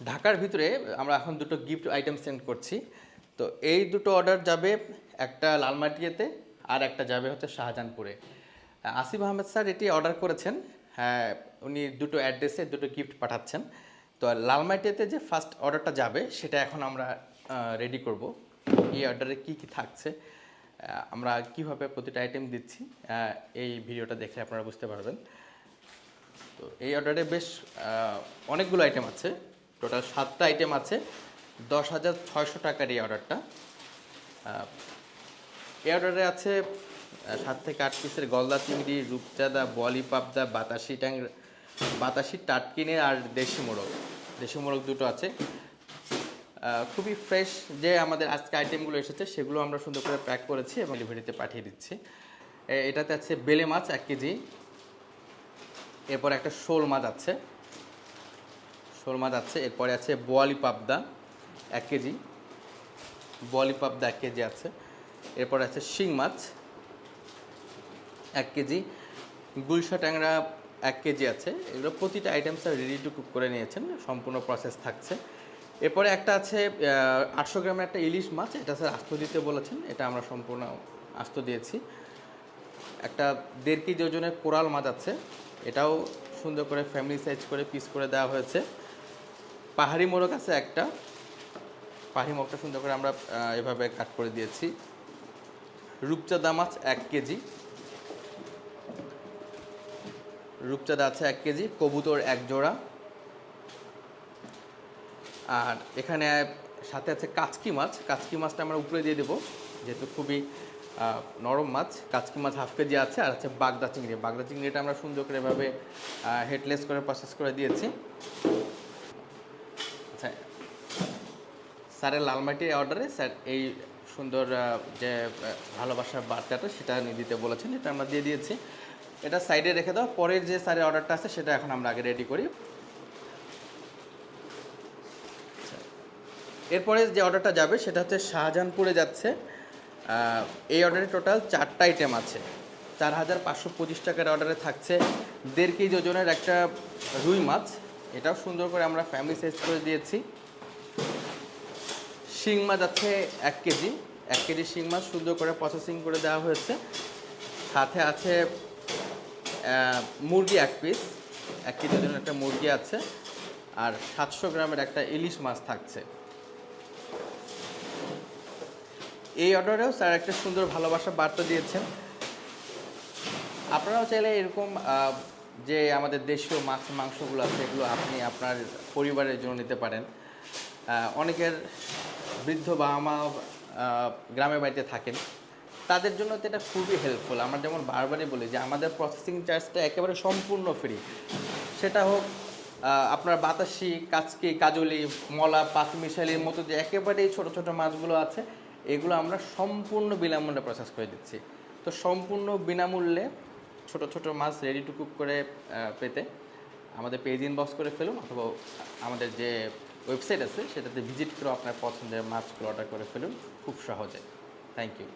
ঢাকার ভিতরে আমরা এখন দুটো গিফট আইটেম সেন্ড করছি। তো এই দুটো অর্ডার যাবে, একটা লালমাটিয়াতে আর একটা যাবে হচ্ছে শাহজাহানপুরে। আসিফ আহমেদ স্যার এটি অর্ডার করেছেন। হ্যাঁ, উনি দুটো অ্যাড্রেসে দুটো গিফট পাঠাচ্ছেন। তো লালমাটিয়াতে যে ফার্স্ট অর্ডারটা যাবে সেটা এখন আমরা রেডি করব। এই অর্ডারে কি কি থাকছে, আমরা কিভাবে প্রতিটা আইটেম দিচ্ছি, এই ভিডিওটা দেখলে আপনারা বুঝতে পারবেন। তো এই অর্ডারে বেশ অনেকগুলো আইটেম আছে, টোটাল 7টা আইটেম আছে। 10,600 টাকার এই অর্ডারটা। এই অর্ডারে আছে 7 থেকে 8 পিসের গলদা চিংড়ি, রূপচাঁদা, বলি পাবদা, বাতাসি টাটকিনে আর দেশি মোরগ দুটো আছে। খুবই ফ্রেশ যে আমাদের আজকে আইটেমগুলো এসেছে সেগুলো আমরা সুন্দর করে প্যাক করেছি এবং ডেলিভারিতে পাঠিয়ে দিচ্ছি। এটাতে আছে বেলে মাছ 1 কেজি, এরপর একটা শোল মাছ আছে, এরপরে আছে বোয়ালি পাবদা 1 কেজি, 1 কেজি আছে। এরপর আছে শিং মাছ 1 কেজি, গুলশা ট্যাংরা 1 কেজি আছে। এগুলো প্রতিটা item sir ready to cook করে নিয়েছেন, সম্পূর্ণ প্রসেস থাকছে। এরপরে একটা আছে 800 গ্রামের একটা ইলিশ মাছ, এটা স্যার আস্ত দিতে বলেছেন, এটা আমরা সম্পূর্ণ আস্ত দিয়েছি। একটা 1.5 কেজি ওজনের কোরাল মাছ আছে, এটাও সুন্দর করে ফ্যামিলি সাইজ করে পিস করে দেওয়া হয়েছে। পাহাড়ি মোরগ আছে একটা, পাহাড়ি মোরগটা সুন্দর করে আমরা এভাবে কাট করে দিয়েছি। রূপচাঁদা মাছ 1 কেজি, রূপচাঁদা আছে 1 কেজি, কবুতর 1 জোড়া। আর এখানে সাথে আছে কাচকি মাছটা আমরা উপরে দিয়ে দেবো যেহেতু খুবই নরম মাছ। কাচকি মাছ 1/2 কেজি আছে। আর আছে বাগদা চিংড়িটা আমরা সুন্দর করে এভাবে হেডলেস করে প্রসেস করে দিয়েছি। আচ্ছা, স্যারের লালমাটির অর্ডারে স্যার এই সুন্দর যে ভালোবাসার বার্তাটা সেটা নিয়ে দিতে বলেছেন, এটা আমরা দিয়ে দিয়েছি। এটা সাইডে রেখে দাও, পরের যে স্যারের অর্ডারটা আছে সেটা এখন আমরা আগে রেডি করি। এরপরে যে অর্ডারটা যাবে সেটা হচ্ছে শাহজাহানপুরে যাচ্ছে। এই অর্ডারে টোটাল 4টা আইটেম আছে। 4,525 টাকার অর্ডারে থাকছে 1.5 কেজি ওজনের একটা রুই মাছ, এটাও সুন্দর করে আমরা ফ্যামিলি সাইজ করে দিয়েছি। শিং মাছ আছে 1 কেজি, 1 কেজি শিং মাছ সুন্দর করে প্রসেসিং করে দেওয়া হয়েছে। সাথে আছে মুরগি 1 পিস, 1 কেজি ওজনের একটা মুরগি আছে। আর 700 গ্রামের একটা ইলিশ মাছ থাকছে। এই অর্ডারেও স্যার একটা সুন্দর ভালোবাসা বার্তা দিয়েছেন। আপনারাও চাইলে এরকম যে আমাদের দেশীয় মাংসগুলো আছে এগুলো আপনি আপনার পরিবারের জন্য নিতে পারেন। অনেকের বৃদ্ধ বাবা মা গ্রামের বাড়িতে থাকেন, তাদের জন্য তো এটা খুবই হেল্পফুল। আমরা যেমন বারবারই বলি যে আমাদের প্রসেসিং চার্জটা একেবারে সম্পূর্ণ ফ্রি। সেটা হোক আপনার বাতাসি, কাচকি, কাজলি, মলা, পাঁচমিশালির মতো যে একেবারেই ছোটো ছোটো মাছগুলো আছে এগুলো আমরা সম্পূর্ণ বিনামূল্যে প্রসেস করে দিচ্ছি। তো সম্পূর্ণ বিনামূল্যে ছোটো ছোটো মাছ রেডি টু কুক করে পেতে আমাদের পেজ ইনবক্স করে ফেলুন, অথবা আমাদের যে ওয়েবসাইট আছে সেটাতে ভিজিট করে আপনার পছন্দের মাছগুলো অর্ডার করে ফেলুন খুব সহজে। Thank you.